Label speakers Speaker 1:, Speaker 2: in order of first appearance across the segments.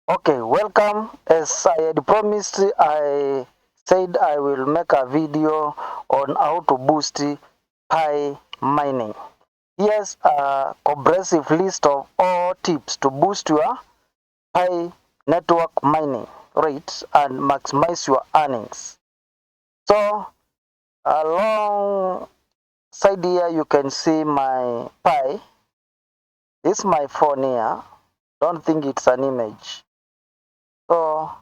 Speaker 1: Okay, welcome. As I had promised, I said I will make a video on how to boost Pi mining. Here's a comprehensive list of all tips to boost your Pi network mining rate and maximize your earnings. So, alongside here, you can see my Pi. This is my phone here. Don't think it's an image. So,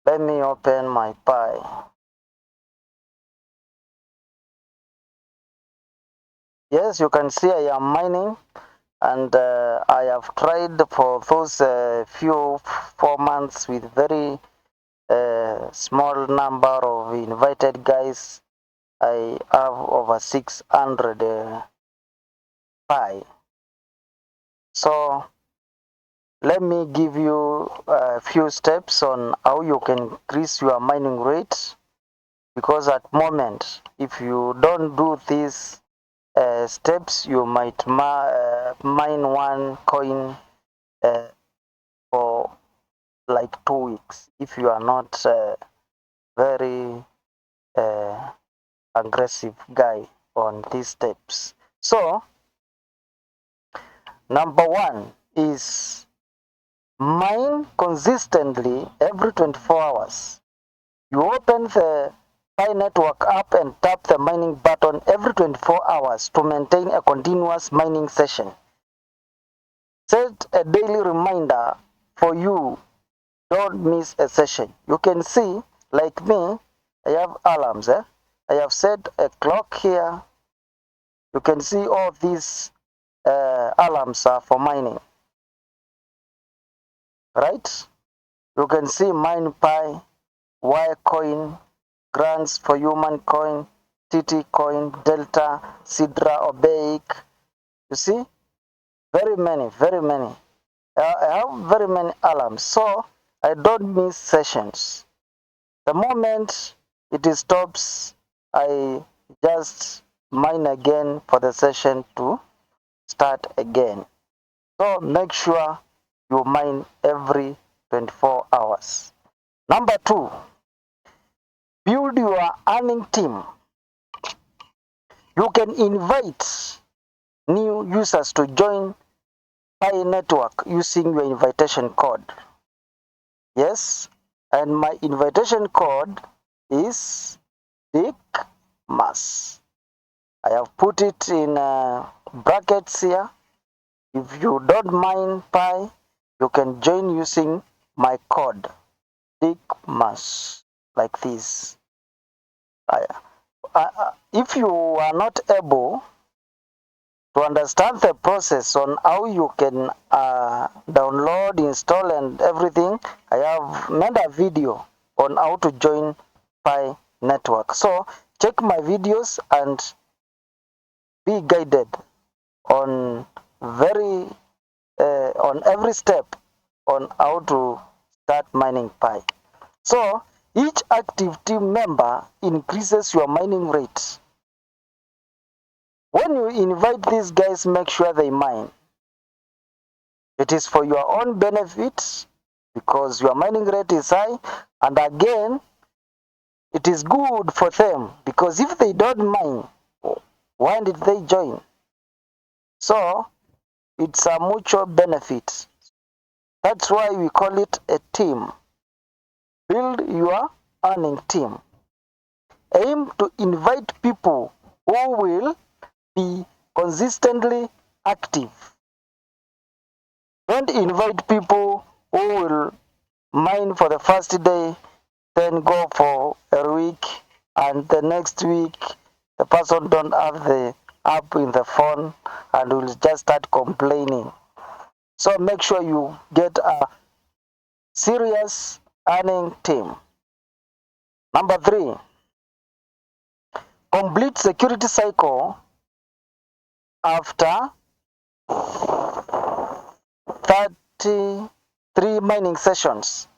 Speaker 1: let me open my Pi. Yes, you can see I am mining, and I have tried for those few 4 months with very small number of invited guys. I have over 600 Pi. So let me give you a few steps on how you can increase your mining rate, because at moment, if you don't do these steps, you might mine one coin for like 2 weeks if you are not very uh, aggressive guy on these steps. So number one is mine consistently every 24 hours. You open the Pi Network app and tap the mining button every 24 hours to maintain a continuous mining session. Set a daily reminder for you don't miss a session. You can see, like me, I have alarms. I have set a clock here. You can see all these alarms are for mining, right? You can see mine Pi, Coin, grants for human coin, TT coin, Delta, Sidra, Obeic. You see, very many, very many. I have very many alarms, so I don't miss sessions. The moment it stops, I just mine again for the session to start again. So make sure you mine every 24 hours. Number two, build your earning team. You can invite new users to join Pi Network using your invitation code. Yes, and my invitation code is DICMAS. I have put it in brackets here. If you don't mind Pi, you can join using my code DICMAS, like this. If you are not able to understand the process on how you can download, install, and everything, I have made a video on how to join Pi Network. So check my videos and be guided on very on every step on how to start mining Pi. So each active team member increases your mining rate. When you invite these guys, make sure they mine. It is for your own benefit because your mining rate is high, and again, it is good for them because if they don't mine, why did they join? So it's a mutual benefit. That's why we call it a team. Build your earning team. Aim to invite people who will be consistently active. Don't invite people who will mine for the first day, then go for a week, and the next week the person don't have the app in the phone and will just start complaining. So make sure you get a serious earning team. Number three, complete security cycle after 33 mining sessions.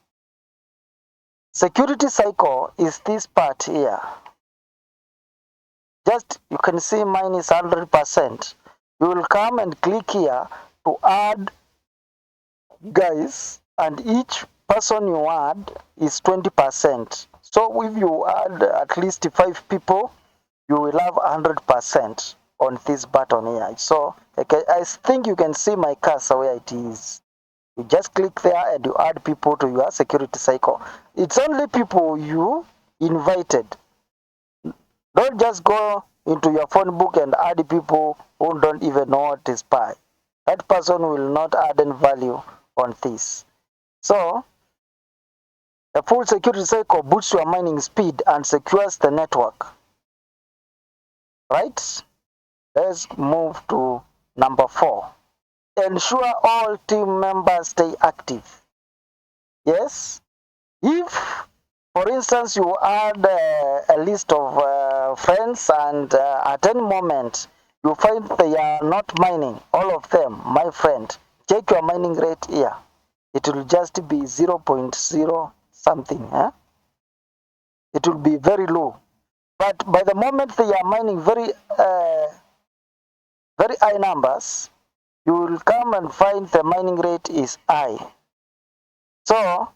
Speaker 1: Security cycle is this part here. Just you can see mine is 100%. You will come and click here to add guys, and each person you add is 20%. So if you add at least 5 people, you will have 100% on this button here. So okay, I think you can see my cursor where it is. You just click there and you add people to your security cycle. It's only people you invited. Don't just go into your phone book and add people who don't even know what is Pi. That person will not add any value on this. So, a full security cycle boosts your mining speed and secures the network. Right? Let's move to number 4. Ensure all team members stay active. Yes? If, for instance, you add a list of friends and at any moment you find they are not mining, all of them, my friend, check your mining rate here. It will just be 0.0 something. It will be very low. But by the moment they are mining very high numbers, you will come and find the mining rate is high. So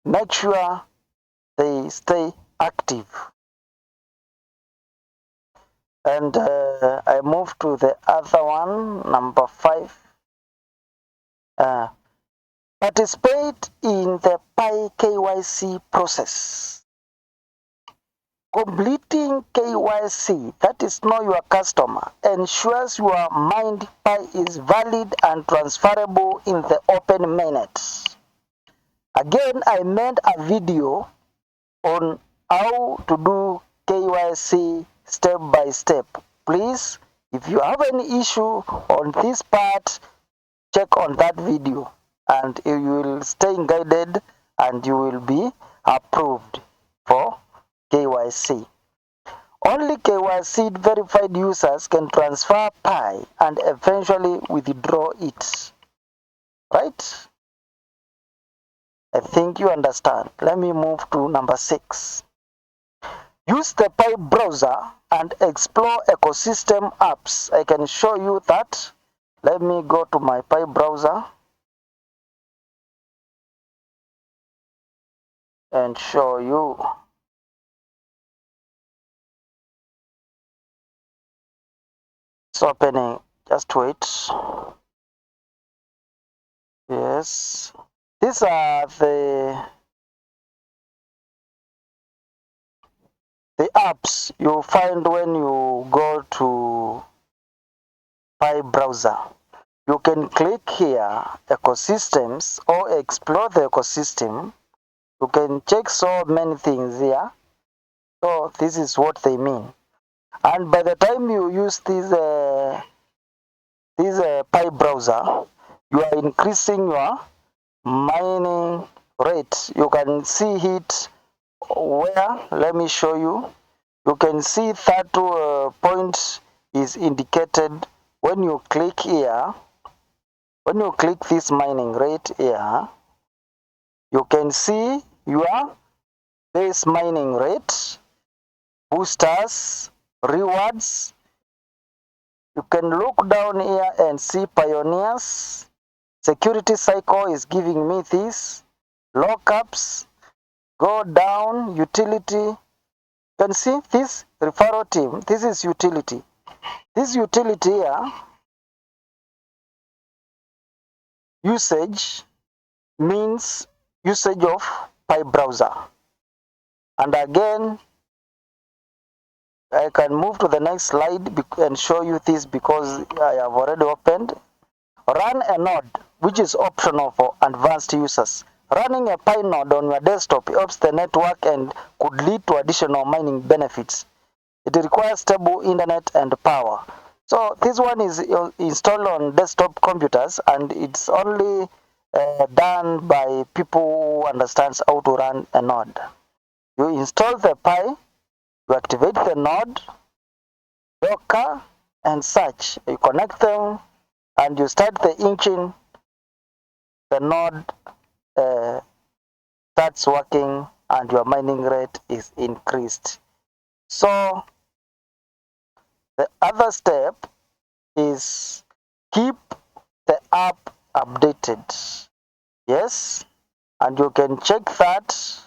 Speaker 1: make sure they stay active. And I move to the other one, number 5. Participate in the Pi KYC process. Completing KYC, that is know your customer, ensures your mined Pi is valid and transferable in the open mainnet. Again, I made a video on how to do KYC step by step. Please, if you have any issue on this part, check on that video and you will stay guided and you will be approved for KYC. Only KYC verified users can transfer Pi and eventually withdraw it. Right? I think you understand. Let me move to number 6. Use the Pi browser and explore ecosystem apps. I can show you that. Let me go to my Pi browser and show you. It's opening. Just wait. Yes. These are the apps you find when you go to Pi browser. You can click here, ecosystems, or explore the ecosystem. You can check so many things here. So this is what they mean. And by the time you use this Pi browser, you are increasing your mining rate. You can see it where, let me show you. You can see that point is indicated when you click here. When you click this mining rate here, you can see your base mining rate, boosters, rewards. You can look down here and see pioneers. Security cycle is giving me this. Lockups, go down, utility. You can see this referral team. This is utility. This utility here, usage means usage of Pi browser. And again, I can move to the next slide and show you this because I have already opened. Run a node, which is optional for advanced users. Running a Pi node on your desktop helps the network and could lead to additional mining benefits. It requires stable internet and power. So this one is installed on desktop computers and it's only done by people who understands how to run a node. You install the Pi, you activate the node, Docker, and such. You connect them and you start the engine. The node starts working and your mining rate is increased. So the other step is keep the app updated. Yes, And you can check that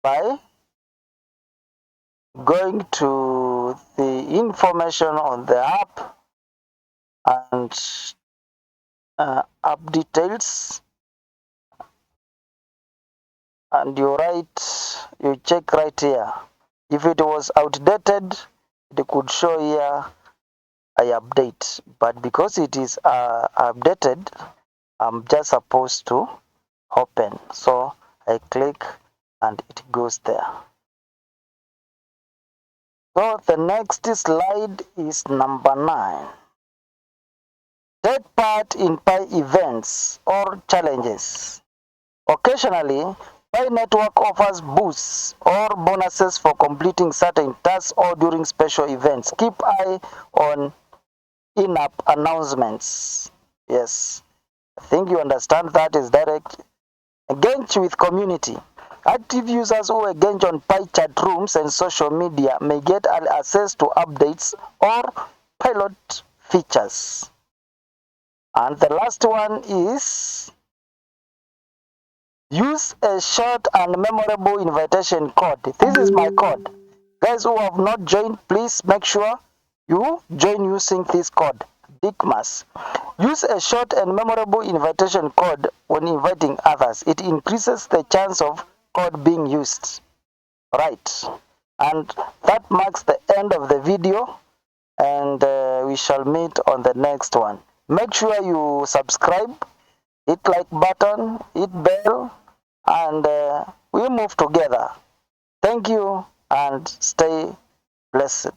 Speaker 1: by going to the information on the app and app details, and you check right here. If it was outdated, it could show here I update, but because it is updated, I'm just supposed to open. So I click and it goes there. So the next slide is number 9. Take part in Pi events or challenges. Occasionally, Pi Network offers boosts or bonuses for completing certain tasks or during special events. Keep eye on in-app announcements. Yes, I think you understand that is direct. Engage with community. Active users who engage on Pi chat rooms and social media may get access to updates or pilot features. And the last one is use a short and memorable invitation code. This is my code. Guys who have not joined, please make sure you join using this code, DICMAS. Use a short and memorable invitation code when inviting others. It increases the chance of code being used. Right. And that marks the end of the video, and we shall meet on the next one. Make sure you subscribe, hit like button, hit bell, and we move together. Thank you and stay blessed.